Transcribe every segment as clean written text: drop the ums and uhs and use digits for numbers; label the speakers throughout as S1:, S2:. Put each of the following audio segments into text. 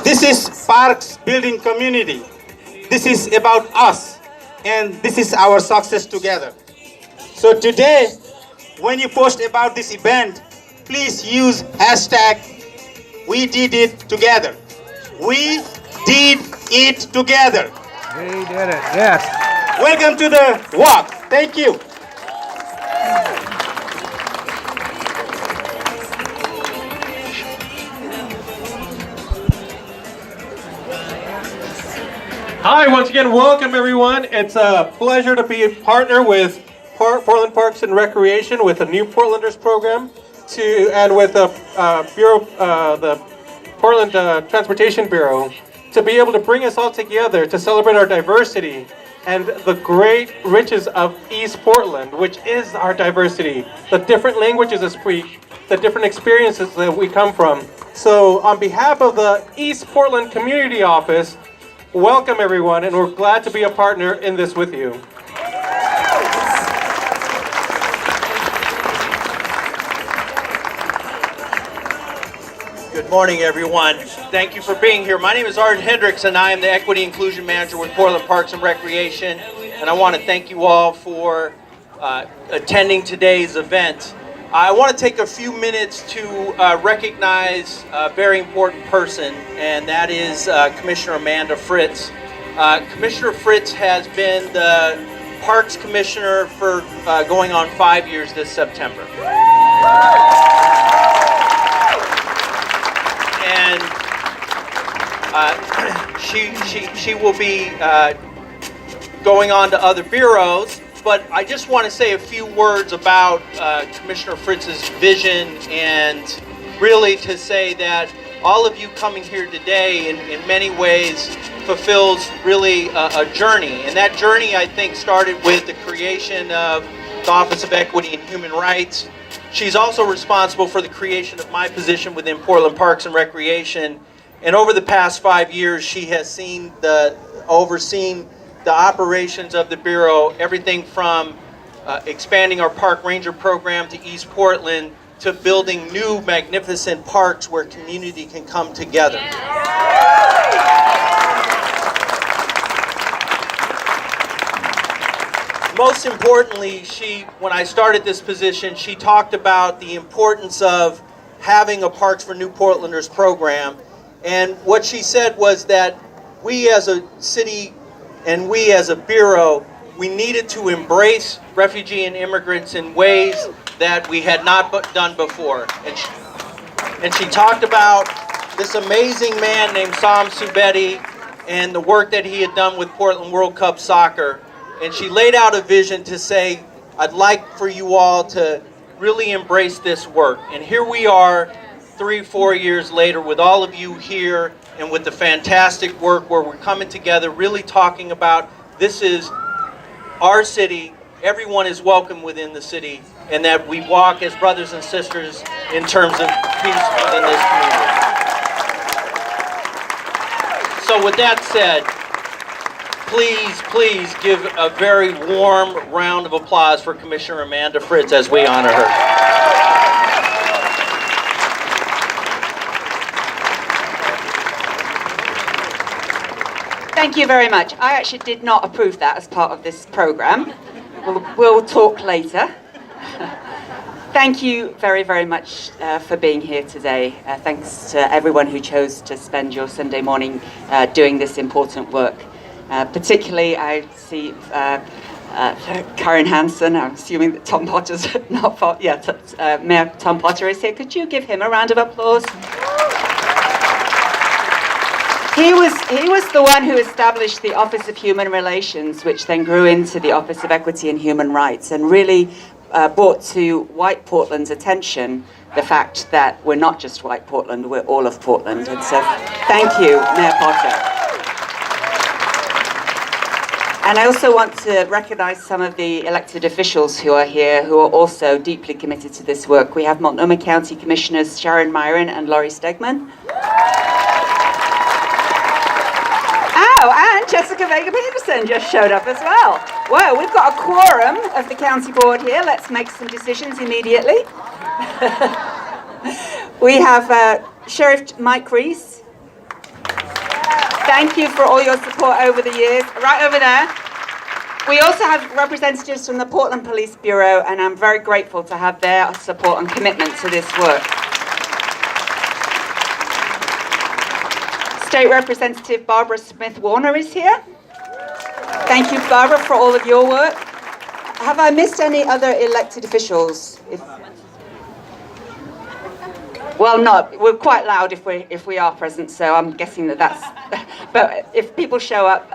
S1: This is Parks Building Community. This is about us, and this is our success together. So today, when you post about this event, please use hashtag We Did It Together. We did it together.
S2: We did it, yes.
S1: Welcome to the walk. Thank you.
S3: Hi, once again, welcome everyone. It's a pleasure to be a partner with Portland Parks and Recreation with the New Portlanders program, and with the the Portland Transportation Bureau, to be able to bring us all together to celebrate our diversity and the great riches of East Portland, which is our diversity, the different languages that speak, the different experiences that we come from. So on behalf of the East Portland Community Office, welcome everyone, and we're glad to be a partner in this with you.
S4: Good morning, everyone. Thank you for being here. My name is Art Hendricks, and I am the Equity Inclusion Manager with Portland Parks and Recreation. And I want to thank you all for attending today's event. I want to take a few minutes to recognize a very important person, and that is Commissioner Amanda Fritz. Commissioner Fritz has been the Parks Commissioner for going on 5 years this September. And she will be going on to other bureaus, but I just want to say a few words about Commissioner Fritz's vision, and really to say that all of you coming here today in many ways fulfills really a journey. And that journey, I think, started with the creation of the Office of Equity and Human Rights. She's also responsible for the creation of my position within Portland Parks and Recreation. And over the past 5 years, she has overseen the operations of the Bureau, everything from expanding our park ranger program to East Portland, to building new magnificent parks where community can come together. Most importantly, when I started this position, she talked about the importance of having a Parks for New Portlanders program. And what she said was that we as a city and we as a bureau, we needed to embrace refugee and immigrants in ways that we had not done before. And she talked about this amazing man named Sam Subedi and the work that he had done with Portland World Cup Soccer. And she laid out a vision to say, I'd like for you all to really embrace this work. And here we are 3-4 years later with all of you here and with the fantastic work where we're coming together, really talking about this is our city, everyone is welcome within the city, and that we walk as brothers and sisters in terms of peace within this community. So with that said, please give a very warm round of applause for Commissioner Amanda Fritz as we honor her.
S5: Thank you very much. I actually did not approve that as part of this program. We'll talk later. Thank you very, very much for being here today. Thanks to everyone who chose to spend your Sunday morning doing this important work. Particularly, I see Karen Hansen. I'm assuming that Tom Potter's not far. Yeah, Mayor Tom Potter is here. Could you give him a round of applause? He was the one who established the Office of Human Relations, which then grew into the Office of Equity and Human Rights, and really brought to white Portland's attention the fact that we're not just white Portland, we're all of Portland. And so thank you, Mayor Potter. And I also want to recognize some of the elected officials who are here, who are also deeply committed to this work. We have Multnomah County Commissioners Sharon Myron and Laurie Stegman. Oh, and Jessica Vega-Peterson just showed up as well. Wow, we've got a quorum of the county board here. Let's make some decisions immediately. We have Sheriff Mike Reese. Thank you for all your support over the years. Right over there. We also have representatives from the Portland Police Bureau, and I'm very grateful to have their support and commitment to this work. State Representative Barbara Smith-Warner is here. Thank you, Barbara, for all of your work. Have I missed any other elected officials? Well, not. We're quite loud if we are present, so I'm guessing that's. But if people show up,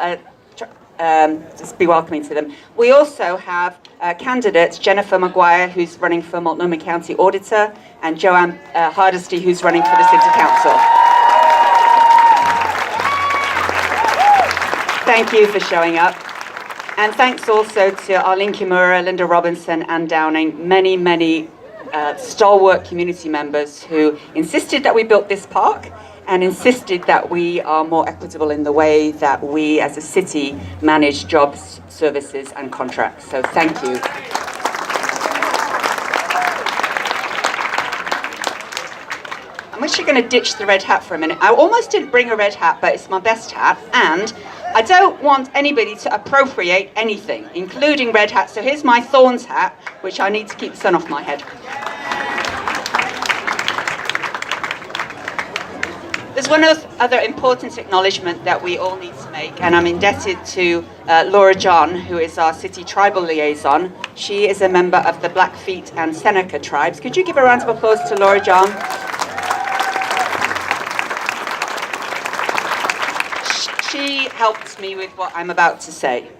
S5: just be welcoming to them. We also have candidates, Jennifer Maguire, who's running for Multnomah County Auditor, and Joanne Hardesty, who's running for the City Council. Thank you for showing up. And thanks also to Arlene Kimura, Linda Robinson, Ann Downing, many stalwart community members who insisted that we built this park and insisted that we are more equitable in the way that we as a city manage jobs, services and contracts. So thank you. I'm actually going to ditch the red hat for a minute. I almost didn't bring a red hat, but it's my best hat, and I don't want anybody to appropriate anything, including red hats. So here's my Thorns hat, which I need to keep the sun off my head. There's one other important acknowledgement that we all need to make, and I'm indebted to Laura John, who is our city tribal liaison. She is a member of the Blackfeet and Seneca tribes. Could you give a round of applause to Laura John? She helped me with what I'm about to say.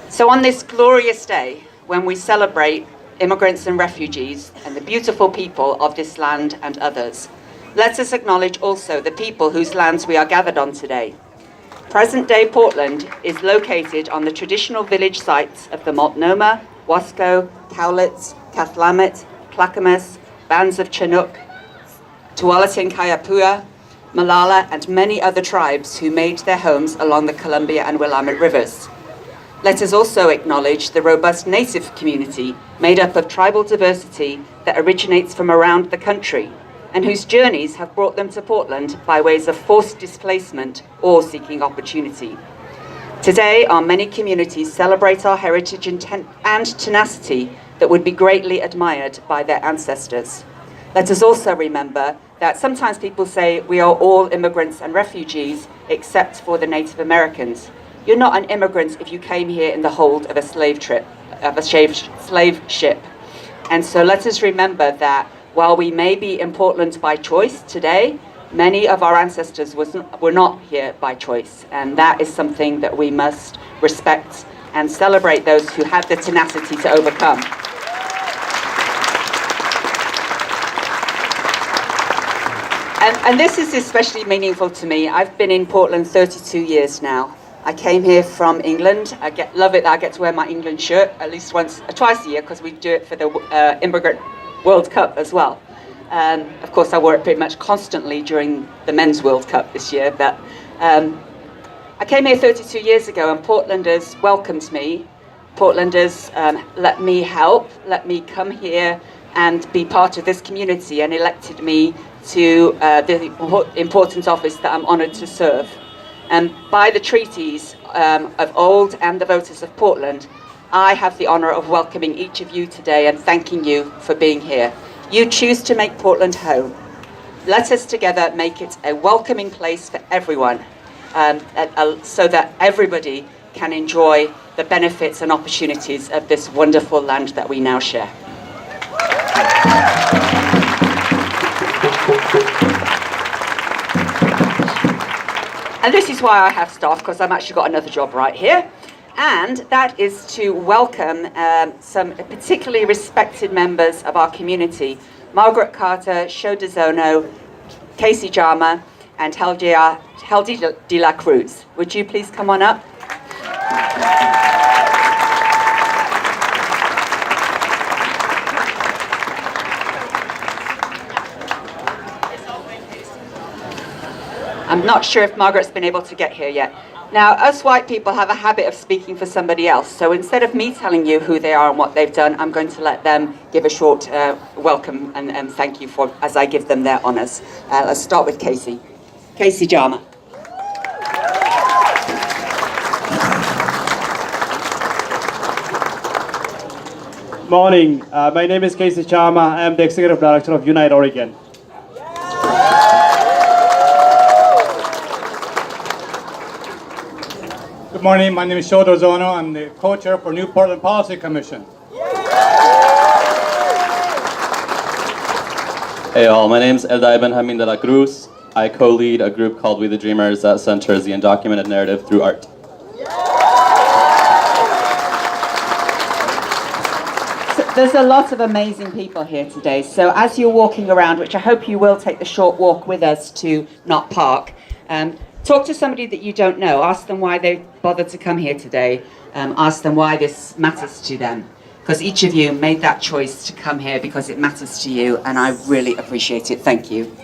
S5: So on this glorious day, when we celebrate immigrants and refugees and the beautiful people of this land and others, let us acknowledge also the people whose lands we are gathered on today. Present-day Portland is located on the traditional village sites of the Multnomah, Wasco, Cowlitz, Cathlamet, Clackamas, bands of Chinook, Tualatin and Kayapua, Malala, and many other tribes who made their homes along the Columbia and Willamette rivers. Let us also acknowledge the robust native community made up of tribal diversity that originates from around the country and whose journeys have brought them to Portland by ways of forced displacement or seeking opportunity. Today, our many communities celebrate our heritage and tenacity that would be greatly admired by their ancestors. Let us also remember that sometimes people say we are all immigrants and refugees except for the Native Americans. You're not an immigrant if you came here in the hold of a slave ship. And so let us remember that while we may be in Portland by choice today, many of our ancestors were not here by choice. And that is something that we must respect and celebrate those who have the tenacity to overcome. And this is especially meaningful to me. I've been in Portland 32 years now. I came here from England. Love it that I get to wear my England shirt at least twice a year, because we do it for the Immigrant World Cup as well. Of course, I wore it pretty much constantly during the Men's World Cup this year. But I came here 32 years ago, and Portlanders welcomed me. Portlanders let me help, let me come here and be part of this community, and elected me to the important office that I'm honoured to serve. And by the treaties of old and the voters of Portland, I have the honour of welcoming each of you today and thanking you for being here. You choose to make Portland home. Let us together make it a welcoming place for everyone, so that everybody can enjoy the benefits and opportunities of this wonderful land that we now share. And this is why I have staff, because I've actually got another job right here. And that is to welcome some particularly respected members of our community. Margaret Carter, Sho DeZono, Casey Jama, and Heldi de la Cruz. Would you please come on up? I'm not sure if Margaret's been able to get here yet. Now, us white people have a habit of speaking for somebody else. So instead of me telling you who they are and what they've done, I'm going to let them give a short welcome and thank you for as I give them their honours. Let's start with Casey. Casey Jama.
S6: Morning. My name is Casey Sharma. I'm the Executive Director of Unite Oregon.
S7: Good morning. My name is Shodo Zono. I'm the co-chair for New Portland Policy Commission.
S8: Hey all, my name is Elday Benjamin de la Cruz. I co-lead a group called We the Dreamers that centers the undocumented narrative through art.
S5: There's a lot of amazing people here today. So as you're walking around, which I hope you will take the short walk with us to Knott Park, talk to somebody that you don't know. Ask them why they bothered to come here today. Ask them why this matters to them. Because each of you made that choice to come here because it matters to you, and I really appreciate it. Thank you.